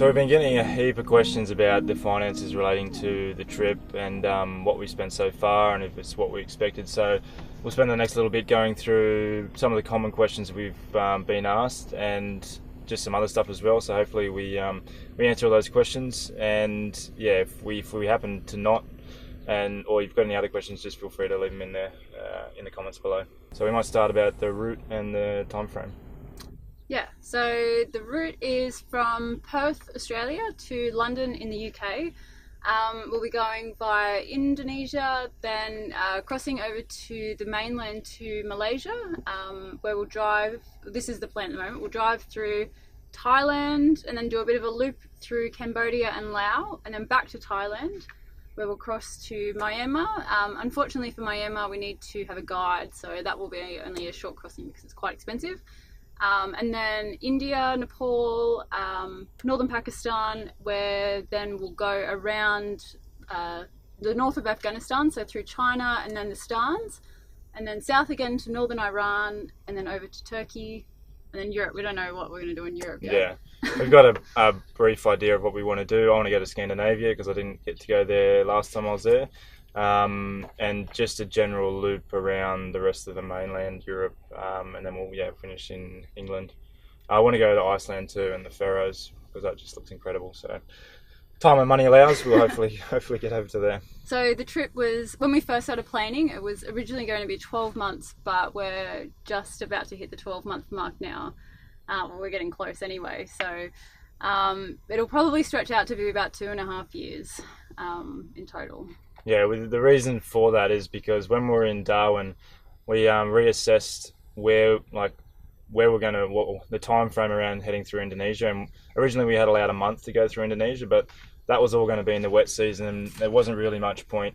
So we've been getting a heap of questions about the finances relating to the trip and what we spent so far and if it's what we expected. So we'll spend the next little bit going through some of the common questions we've been asked and just some other stuff as well. So hopefully we answer all those questions. And yeah, if we happen to not, or you've got any other questions, just feel free to leave them in there in the comments below. So we might start about the route and the time frame. Yeah, so the route is from Perth, Australia to London in the UK. We'll be going via Indonesia, then crossing over to the mainland to Malaysia, where we'll drive, this is the plan at the moment, we'll drive through Thailand and then do a bit of a loop through Cambodia and Laos, and then back to Thailand, where we'll cross to Myanmar. Unfortunately for Myanmar, we need to have a guide, so that will be only a short crossing because it's quite expensive. And then India, Nepal, northern Pakistan, where then we'll go around the north of Afghanistan, so through China and then the Stans, and then south again to northern Iran, and then over to Turkey, and then Europe. We don't know what we're going to do in Europe yet. Yeah, we've got a brief idea of what we want to do. I want to go to Scandinavia because I didn't get to go there last time I was there. And just a general loop around the rest of the mainland Europe, and then we'll finish in England. I want to go to Iceland too and the Faroes because that just looks incredible. So time and money allows, we'll hopefully get over to there. So the trip was, when we first started planning, it was originally going to be 12 months, but we're just about to hit the 12-month mark now. We're getting close anyway, so it'll probably stretch out to be about 2.5 years in total. Yeah, the reason for that is because when we were in Darwin, we reassessed where we're going to, the time frame around heading through Indonesia. And originally we had allowed a month to go through Indonesia, but that was all going to be in the wet season, and there wasn't really much point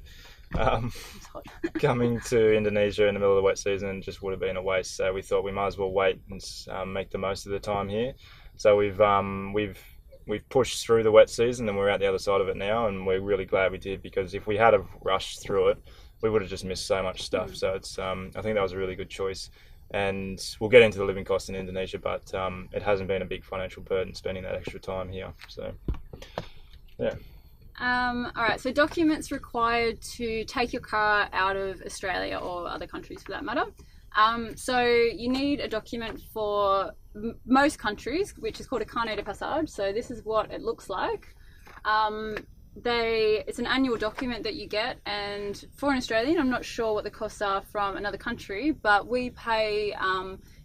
coming to Indonesia in the middle of the wet season, and just would have been a waste. So we thought we might as well wait and make the most of the time here. So we've pushed through the wet season and we're out the other side of it now, and we're really glad we did, because if we had have rushed through it, we would have just missed so much stuff. So it's I think that was a really good choice, and we'll get into the living cost in Indonesia, but it hasn't been a big financial burden spending that extra time here. So yeah. Alright, so documents required to take your car out of Australia or other countries for that matter. So you need a document for most countries, which is called a carnet de passage. So this is what it looks like. It's an annual document that you get, and for an Australian, I'm not sure what the costs are from another country, but we pay,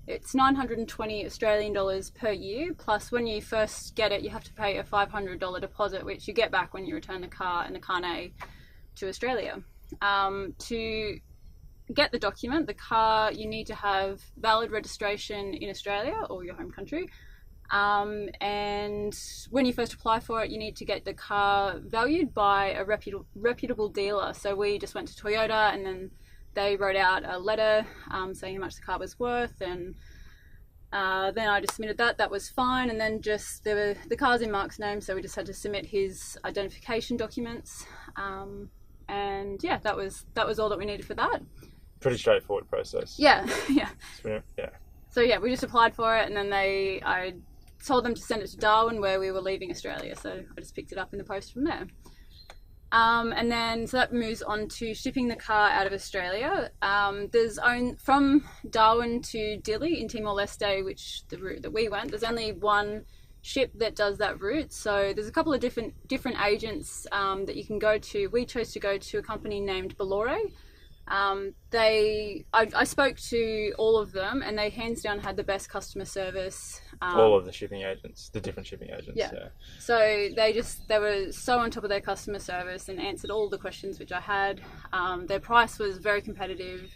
it's 920 Australian dollars per year, plus when you first get it, you have to pay a $500 deposit, which you get back when you return the car and the carnet to Australia. To get the document, the car, you need to have valid registration in Australia or your home country, and when you first apply for it, you need to get the car valued by a reputable dealer. So we just went to Toyota, and then they wrote out a letter saying how much the car was worth, and then I just submitted that was fine. And then just the car's in Mark's name, so we just had to submit his identification documents, and yeah, that was all that we needed for that. Pretty straightforward process. Yeah. So yeah, we just applied for it, and then I told them to send it to Darwin, where we were leaving Australia. So I just picked it up in the post from there. And then so that moves on to shipping the car out of Australia. From Darwin to Dili in Timor-Leste, which the route that we went, there's only one ship that does that route. So there's a couple of different agents that you can go to. We chose to go to a company named Bellore. I spoke to all of them, and they hands down had the best customer service. All of the different shipping agents. Yeah. So they were so on top of their customer service and answered all the questions which I had. Their price was very competitive,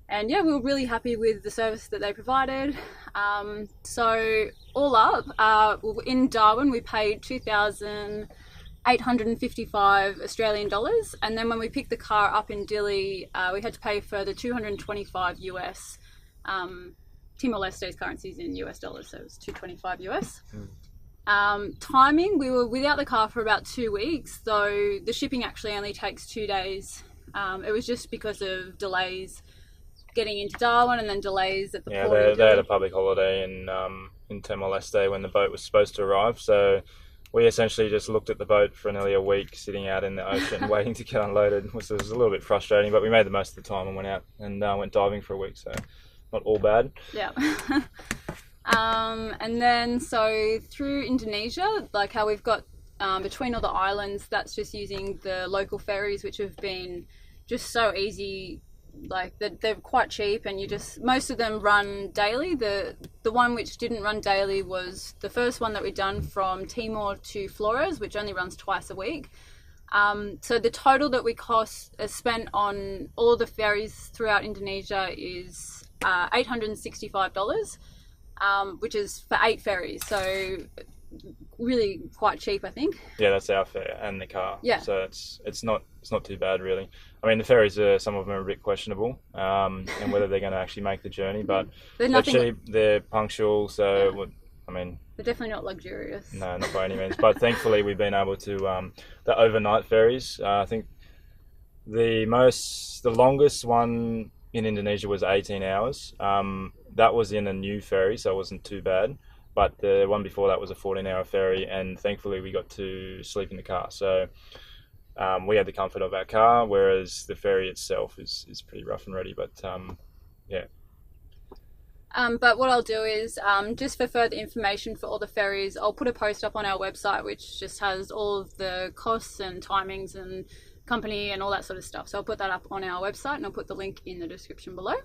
and yeah, we were really happy with the service that they provided. So all up, in Darwin we paid 2,855 Australian dollars, and then when we picked the car up in Dili, we had to pay further 225 US. Timor-Leste's currency is in US dollars, so it was 225 US. Timing, we were without the car for about 2 weeks, though the shipping actually only takes 2 days. It was just because of delays getting into Darwin, and then delays at the port. They had a public holiday in Timor-Leste when the boat was supposed to arrive, so we essentially just looked at the boat for nearly a week, sitting out in the ocean waiting to get unloaded, which was a little bit frustrating, but we made the most of the time and went out and went diving for a week, so not all bad. Yeah. And then so through Indonesia, like how we've got between all the islands, that's just using the local ferries, which have been just so easy. Like they're quite cheap, and most of them run daily. The one which didn't run daily was the first one that we'd done from Timor to Flores, which only runs twice a week. So the total that we spent on all the ferries throughout Indonesia is $865, which is for 8 ferries. So really quite cheap, I think. Yeah, that's our fare and the car. Yeah. So it's not too bad, really. I mean, the ferries some of them are a bit questionable, and whether they're going to actually make the journey, but they're cheap, they're punctual, so yeah. I mean, they're definitely not luxurious. No, not by any means. But thankfully, we've been able to the overnight ferries. I think the longest one in Indonesia was 18 hours. That was in a new ferry, so it wasn't too bad. But the one before that was a 14-hour ferry, and thankfully we got to sleep in the car. So we had the comfort of our car, whereas the ferry itself is pretty rough and ready. But yeah. But what I'll do is, just for further information for all the ferries, I'll put a post up on our website which just has all of the costs and timings and company and all that sort of stuff. So I'll put that up on our website, and I'll put the link in the description below.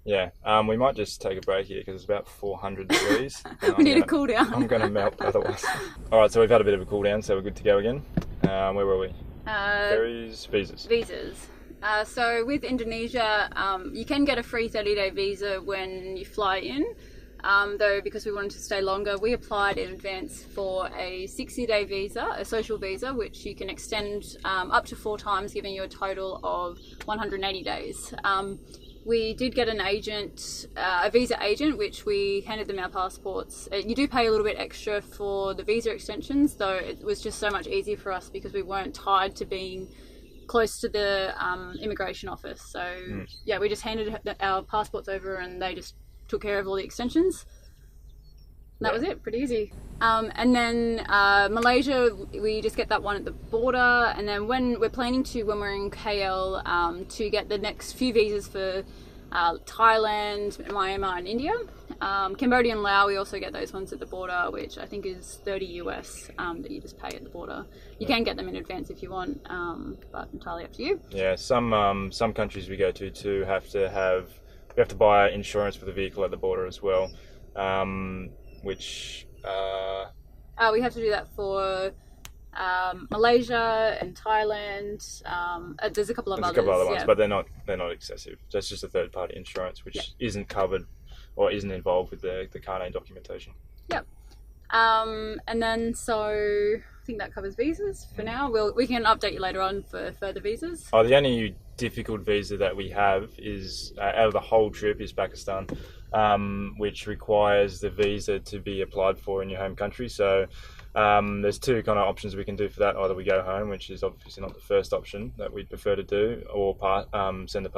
Yeah, we might just take a break here because it's about 400 degrees. We need a cool down. I'm going to melt otherwise. All right, so we've had a bit of a cool down, so we're good to go again. Where were we? Ferries, visas. Visas. So with Indonesia, you can get a free 30-day visa when you fly in. Though because we wanted to stay longer, we applied in advance for a 60-day visa, a social visa, which you can extend up to 4 times, giving you a total of 180 days. We did get an agent, a visa agent, which we handed them our passports. You do pay a little bit extra for the visa extensions, though it was just so much easier for us because we weren't tied to being close to the immigration office. So yeah, we just handed our passports over and they just took care of all the extensions. That was it, pretty easy. And then Malaysia, we just get that one at the border, and then when we're planning to, when we're in KL, to get the next few visas for Thailand, Myanmar and India. Cambodia and Laos, we also get those ones at the border, which I think is $30 US that you just pay at the border. You can get them in advance if you want, but entirely up to you. Yeah, some countries we go to too we have to buy insurance for the vehicle at the border as well, which we have to do that for Malaysia and Thailand. There's a couple of others, ones, but they're not excessive. That's just a third party insurance, which isn't covered or isn't involved with the car name documentation. Yep. And then so I think that covers visas for now. We can update you later on for further visas. The only difficult visa that we have is out of the whole trip is Pakistan, which requires the visa to be applied for in your home country. So there's 2 kind of options we can do for that. Either we go home, which is obviously not the first option that we'd prefer to do, or send the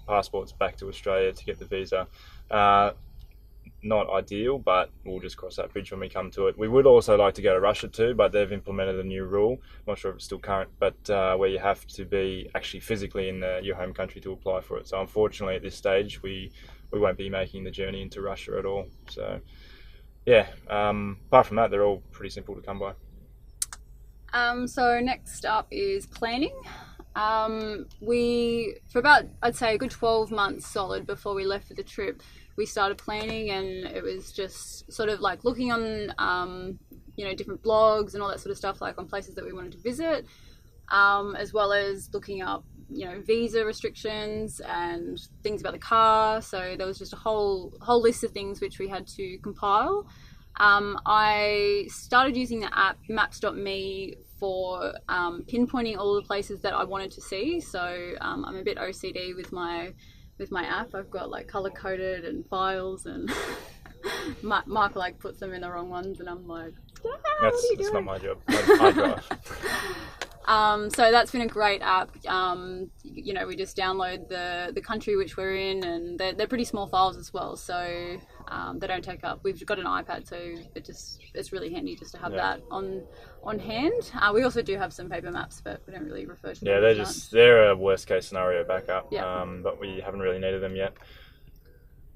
passports back to Australia to get the visa. Not ideal, but we'll just cross that bridge when we come to it. We would also like to go to Russia too, but they've implemented a new rule. I'm not sure if it's still current, but where you have to be actually physically in your home country to apply for it. So unfortunately at this stage, we won't be making the journey into Russia at all. So yeah, apart from that, they're all pretty simple to come by. So next up is planning. For about, I'd say, a good 12 months solid before we left for the trip, we started planning, and it was just sort of like looking on, different blogs and all that sort of stuff, like on places that we wanted to visit, as well as looking up, visa restrictions and things about the car. So there was just a whole list of things which we had to compile. I started using the app Maps.me for pinpointing all the places that I wanted to see. So I'm a bit OCD with my app. I've got like color coded and files, and Mark like puts them in the wrong ones, and I'm like, what are you doing? That's not my job. I drive. So that's been a great app. We just download the country which we're in, and they're pretty small files as well. So They don't take up. We've got an iPad, so it's really handy just to have that on hand. We also do have some paper maps, but we don't really refer to them. Yeah, they're a worst case scenario backup. Yeah. But we haven't really needed them yet,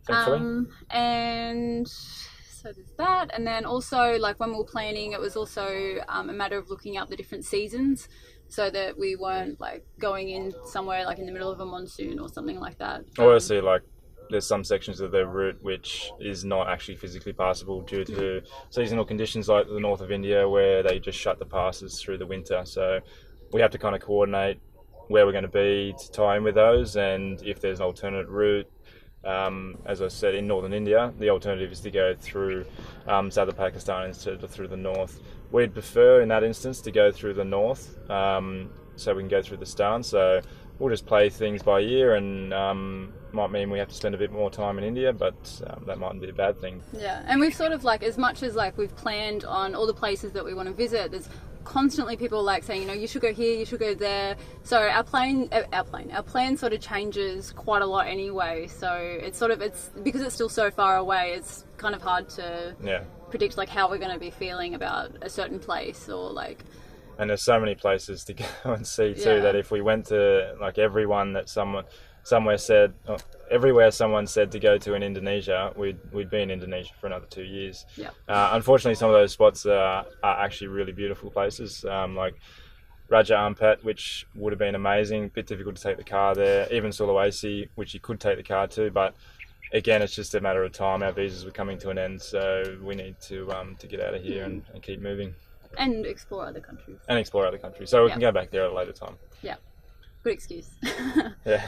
thankfully. And so there's that, and then also like when we were planning, it was also a matter of looking up the different seasons, so that we weren't like going in somewhere like in the middle of a monsoon or something like that. Obviously, like there's some sections of the route which is not actually physically passable due to seasonal conditions, like the north of India, where they just shut the passes through the winter. So we have to kind of coordinate where we're going to be to tie in with those, and if there's an alternate route. As I said, in northern India, the alternative is to go through southern Pakistan instead of through the north. We'd prefer in that instance to go through the north, so we can go through the Stan. So we'll just play things by ear, and might mean we have to spend a bit more time in India, but that mightn't be a bad thing. Yeah, and we've sort of like, as much as like we've planned on all the places that we want to visit, there's constantly people like saying, you know, you should go here, you should go there. So our plan sort of changes quite a lot anyway. So it's because it's still so far away, it's kind of hard to predict like how we're going to be feeling about a certain place or like. And there's so many places to go and see too, that if we went to like everyone that everywhere someone said to go to in Indonesia, we'd be in Indonesia for another 2 years. Yeah. Unfortunately, some of those spots are actually really beautiful places, like Raja Ampat, which would have been amazing. A bit difficult to take the car there. Even Sulawesi, which you could take the car to, but again, it's just a matter of time. Our visas were coming to an end, so we need to get out of here and keep moving. And explore other countries. So we can go back there at a later time. Yeah. Good excuse. Yeah.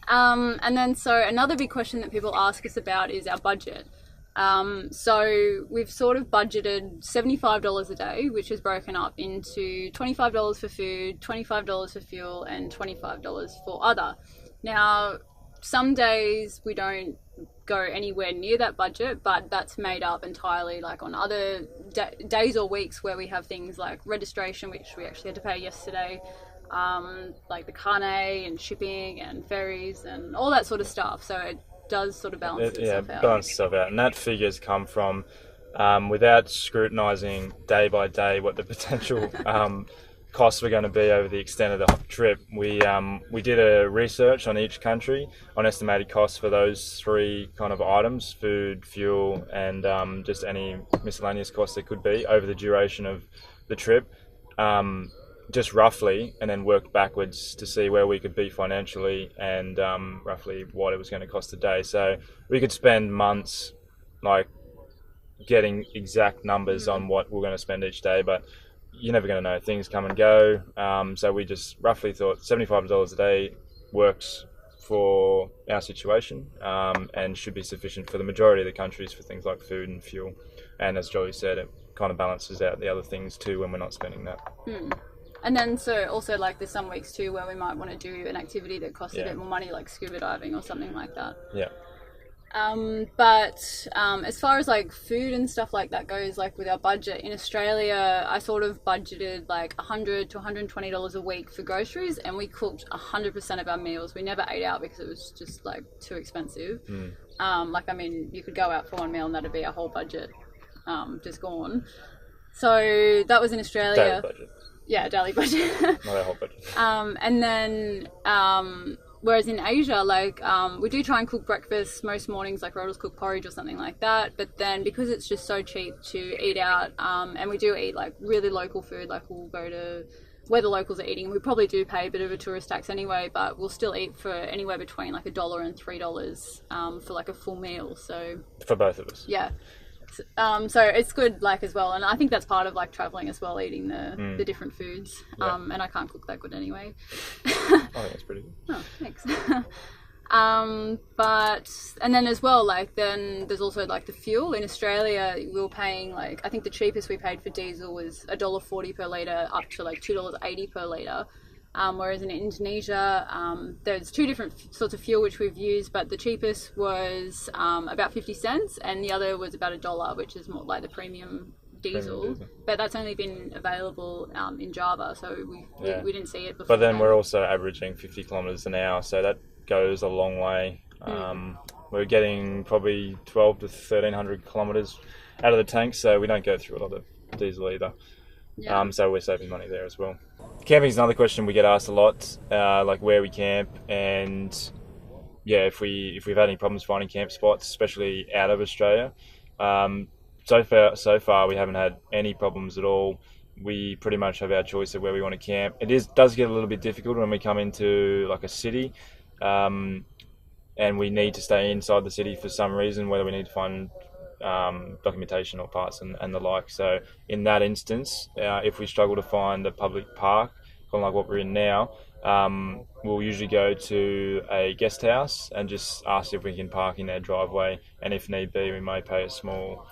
And then so another big question that people ask us about is our budget. So we've sort of budgeted $75 a day, which is broken up into $25 for food, $25 for fuel, and $25 for other. Now, some days we don't go anywhere near that budget, but that's made up entirely like on other days or weeks where we have things like registration, which we actually had to pay yesterday, like the carne and shipping and ferries and all that sort of stuff. So it does sort of balance itself out. Balance itself out. And that figures come from, without scrutinising day by day what the potential costs were going to be over the extent of the trip, we did a research on each country on estimated costs for those three kind of items: food, fuel, and just any miscellaneous costs there could be over the duration of the trip, just roughly, and then worked backwards to see where we could be financially and roughly what it was going to cost a day. So we could spend months like getting exact numbers on what we're going to spend each day, but you're never going to know. Things come and go. So we just roughly thought $75 a day works for our situation, and should be sufficient for the majority of the countries for things like food and fuel. And as Joey said, it kind of balances out the other things too when we're not spending that. And then so also like there's some weeks too where we might want to do an activity that costs a bit more money, like scuba diving or something like that. Yeah. But as far as like food and stuff like that goes, like with our budget in Australia, I sort of budgeted like $100 to $120 a week for groceries, and we cooked 100% of our meals. We never ate out because it was just like too expensive. Like, I mean, you could go out for one meal and that'd be our whole budget just gone. So that was in Australia. Daily budget. Yeah, daily budget. Not our whole budget. And then whereas in Asia, like we do try and cook breakfast most mornings, like Rodels cook porridge or something like that. But then because it's just so cheap to eat out, and we do eat like really local food, like we'll go to where the locals are eating. We probably do pay a bit of a tourist tax anyway, but we'll still eat for anywhere between like $1 and $3 for like a full meal. So for both of us. Yeah. So it's good, like, as well, and I think that's part of like traveling as well, eating the different foods. And I can't cook that good anyway. I think that's pretty good. Oh, thanks. But and then as well, like then there's also like the fuel. In Australia we were paying like, I think the cheapest we paid for diesel was $1.40 per litre up to like $2.80 per litre. Whereas in Indonesia, there's two different sorts of fuel which we've used, but the cheapest was about 50 cents and the other was about $1, which is more like the premium diesel. But that's only been available in Java, so we didn't see it before. But then we're also averaging 50 kilometres an hour, so that goes a long way. we're getting probably 12 to 1300 kilometers out of the tank, so we don't go through a lot of diesel either. Yeah. So we're saving money there as well. Camping is another question we get asked a lot, like where we camp, and yeah, if we've had any problems finding camp spots, especially out of Australia. So far we haven't had any problems at all. We pretty much have our choice of where we want to camp. Does get a little bit difficult when we come into like a city, and we need to stay inside the city for some reason, whether we need to find documentation or parts and the like. So in that instance, if we struggle to find a public park, kind of like what we're in now, we'll usually go to a guest house and just ask if we can park in their driveway, and if need be, we may pay a small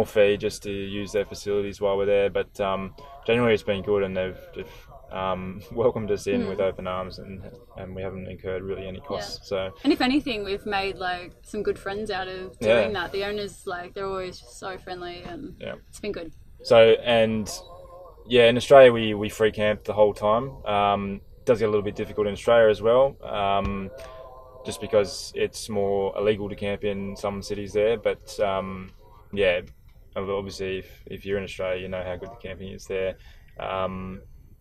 fee just to use their facilities while we're there. But generally it's been good, and they've welcomed us in with open arms, and we haven't incurred really any costs. So, and if anything, we've made like some good friends out of doing that. The owners, like, they're always just so friendly, and it's been good. So, and yeah, in Australia we free camp the whole time. Does get a little bit difficult in Australia as well, just because it's more illegal to camp in some cities there. But yeah, obviously if you're in Australia, you know how good the camping is there,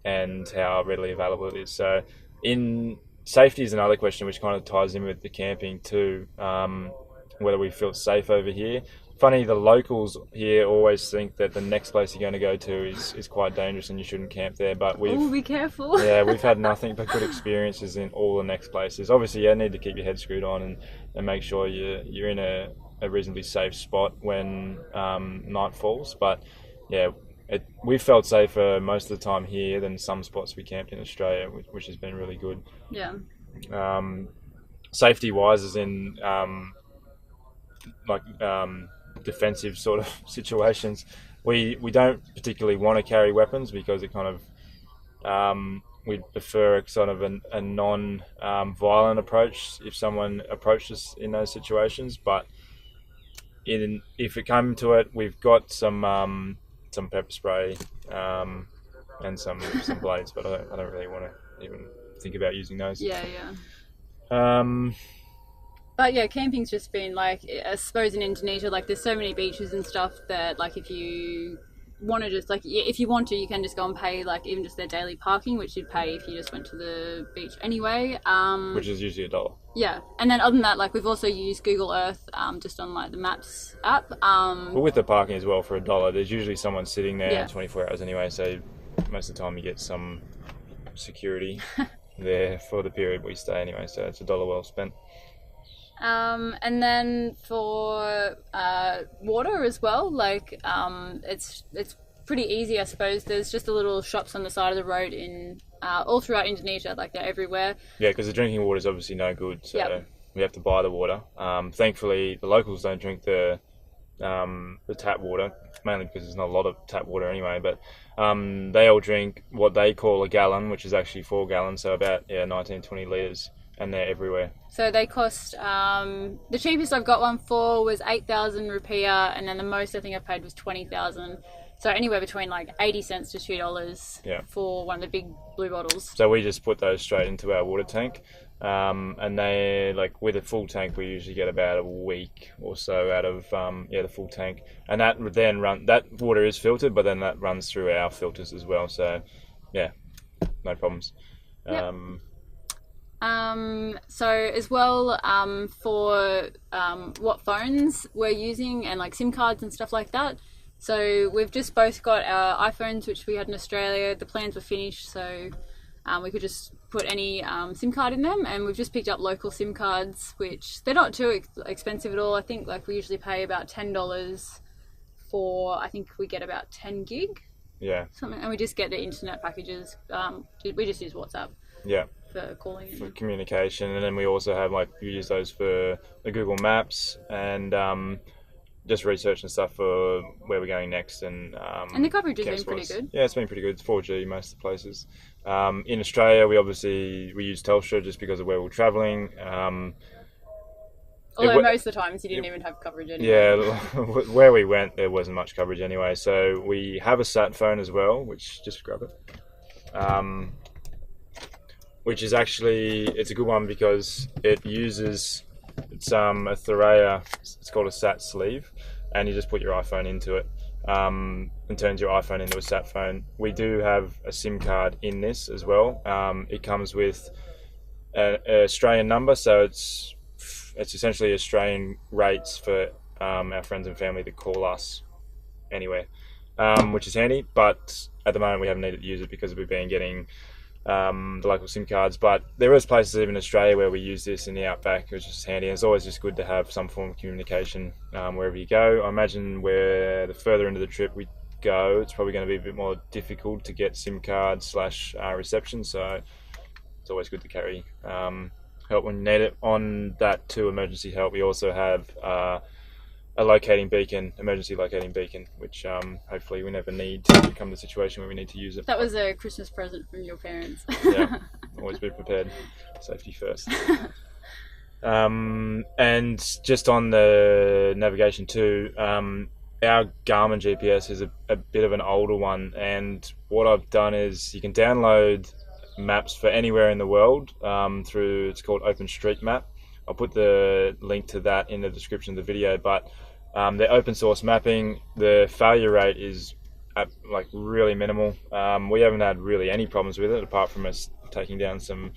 and how readily available it is. So in safety is another question which kind of ties in with the camping too, whether we feel safe over here. Funny, the locals here always think that the next place you're going to go to is quite dangerous and you shouldn't camp there, but be careful. Yeah, we've had nothing but good experiences in all the next places. Obviously, you need to keep your head screwed on and make sure you're in a reasonably safe spot when night falls. But yeah, we felt safer most of the time here than some spots we camped in Australia, which has been really good. Yeah. Safety wise, as in defensive sort of situations, we don't particularly want to carry weapons, because it kind of we'd prefer a sort of a non-violent approach if someone approached us in those situations. But if it came to it, we've got some pepper spray and some blades, but I don't really want to even think about using those. But yeah, camping's just been like, I suppose in Indonesia, like there's so many beaches and stuff that like if you want to just like, if you want to, you can just go and pay like even just their daily parking, which you'd pay if you just went to the beach anyway. Which is usually $1. Yeah, and then other than that, like we've also used Google Earth just on like the Maps app. But with the parking as well for $1, there's usually someone sitting there 24 hours anyway, so most of the time you get some security there for the period we stay anyway, so it's $1 well spent. And then for water as well, like it's pretty easy, I suppose. There's just the little shops on the side of the road in all throughout Indonesia, like they're everywhere. Yeah, because the drinking water is obviously no good, so we have to buy the water. Thankfully, the locals don't drink the tap water, mainly because there's not a lot of tap water anyway. But they all drink what they call a gallon, which is actually 4 gallons, so about 19-20 litres. And they're everywhere. So they cost, the cheapest I've got one for was 8,000 rupiah, and then the most I think I paid was 20,000. So anywhere between like 80 cents to $2 for one of the big blue bottles. So we just put those straight into our water tank, and they, like with a full tank, we usually get about a week or so out of the full tank, and that then that water is filtered, but then that runs through our filters as well. So yeah, no problems. Yep. So as well, for what phones we're using and like SIM cards and stuff like that. So we've just both got our iPhones, which we had in Australia. The plans were finished, so we could just put any SIM card in them, and we've just picked up local SIM cards, which they're not too expensive at all. I think like we usually pay about $10 for, I think we get about 10 gig. Yeah. Something, and we just get the internet packages. We just use WhatsApp. Yeah. For calling, for communication, and then we also have we use those for the Google Maps and just research and stuff for where we're going next, and the coverage has been pretty good. Yeah, it's been pretty good. It's 4G most of the places. In Australia, we use Telstra just because of where we're travelling. Although most of the times you didn't even have coverage anyway. Yeah, where we went, there wasn't much coverage anyway. So we have a sat phone as well, which just grab it. Which is actually, it's a good one because it uses It's a Thuraya. It's called a SAT sleeve, and you just put your iPhone into it. And turns your iPhone into a sat phone. We do have a SIM card in this as well. It comes with an Australian number, so it's essentially Australian rates for our friends and family to call us anywhere, which is handy. But at the moment, we haven't needed to use it because we've been getting the local SIM cards. But there is places even in Australia where we use this in the outback, which is handy. And it's always just good to have some form of communication wherever you go. I imagine where the further into the trip we go, it's probably going to be a bit more difficult to get SIM cards / reception. So it's always good to carry help when you need it. On that to emergency help, we also have a locating beacon, emergency locating beacon, which hopefully we never need to come to a situation where we need to use it. That was a Christmas present from your parents. Yeah, always be prepared. Safety first. And just on the navigation too, our Garmin GPS is a bit of an older one, and what I've done is you can download maps for anywhere in the world through, it's called OpenStreetMap. I'll put the link to that in the description of the video, but the open source mapping, the failure rate is like really minimal. We haven't had really any problems with it apart from us taking down some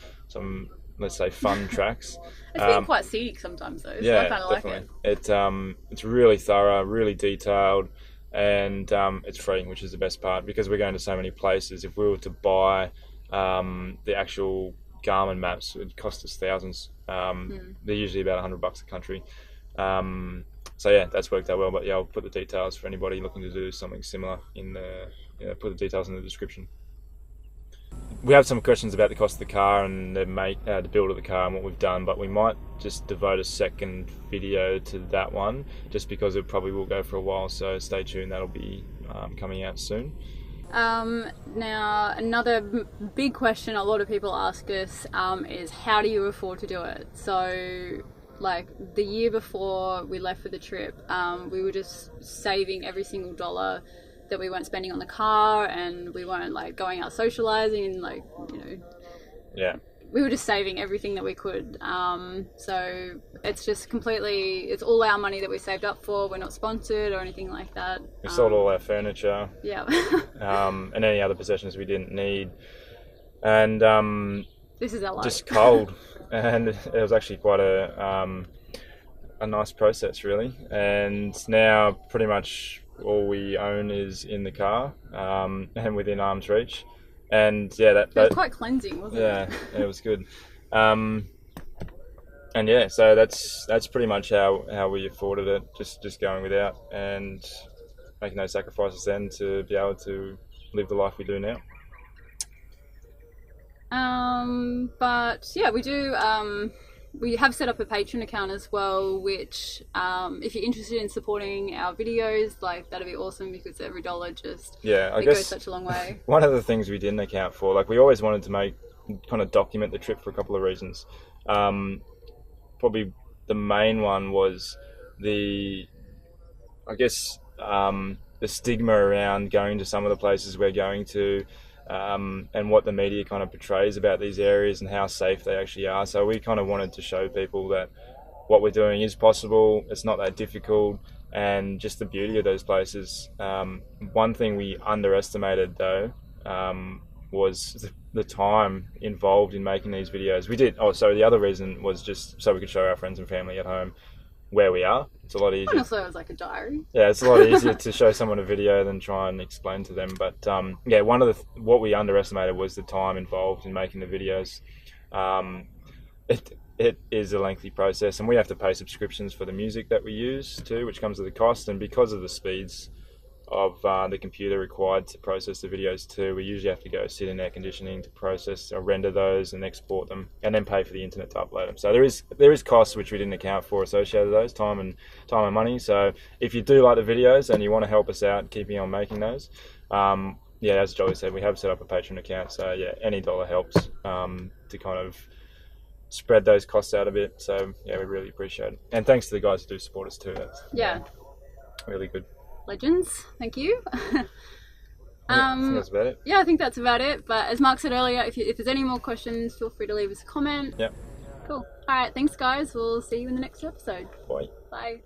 let's say fun tracks. It's been quite scenic sometimes though, so yeah, I kind of like it. It's really thorough, really detailed, and it's free, which is the best part because we're going to so many places. If we were to buy the actual Garmin maps, it would cost us thousands. They're usually about $100 a country. So yeah, that's worked out well. But yeah, I'll put the details for anybody looking to do something similar in the put the details in the description. We have some questions about the cost of the car and the build of the car and what we've done, but we might just devote a second video to that one, just because it probably will go for a while. So stay tuned; that'll be coming out soon. Now, another big question a lot of people ask us is how do you afford to do it? So, like the year before we left for the trip, we were just saving every single dollar that we weren't spending on the car, and we weren't like going out socializing and like, yeah, we were just saving everything that we could. So it's just it's all our money that we saved up for. We're not sponsored or anything like that. We sold all our furniture. Yeah. And any other possessions we didn't need. And this is our life. Just cold. And it was actually quite a nice process, really. And now pretty much all we own is in the car and within arm's reach. And yeah, that was quite cleansing, wasn't it? Yeah, it was good. And yeah, so that's pretty much how we afforded it, just going without and making those sacrifices then to be able to live the life we do now. But yeah, we do. We have set up a Patreon account as well, which if you're interested in supporting our videos, like that'd be awesome, because every dollar just goes such a long way. One of the things we didn't account for, like we always wanted to kind of document the trip for a couple of reasons. Probably the main one was the stigma around going to some of the places we're going to. And what the media kind of portrays about these areas and how safe they actually are. So we kind of wanted to show people that what we're doing is possible, it's not that difficult, and just the beauty of those places. One thing we underestimated though was the time involved in making these videos. The other reason was just so we could show our friends and family at home where we are. It's a lot easier. Honestly, it was like a diary. Yeah, it's a lot easier to show someone a video than try and explain to them. But yeah, what we underestimated was the time involved in making the videos. It is a lengthy process, and we have to pay subscriptions for the music that we use too, which comes with a cost. And because of the speeds of the computer required to process the videos too, we usually have to go sit in air conditioning to process or render those and export them, and then pay for the internet to upload them. So there is costs which we didn't account for associated with those, time and money. So if you do like the videos and you want to help us out keeping on making those, yeah, as Jolly said, we have set up a Patreon account. So yeah, any dollar helps to kind of spread those costs out a bit. So yeah, we really appreciate it, and thanks to the guys who do support us too. That's really good. Legends, thank you. I think that's about it. Yeah, I think that's about it. But as Mark said earlier, if there's any more questions, feel free to leave us a comment. Yep. Cool. All right, thanks guys. We'll see you in the next episode. Bye. Bye.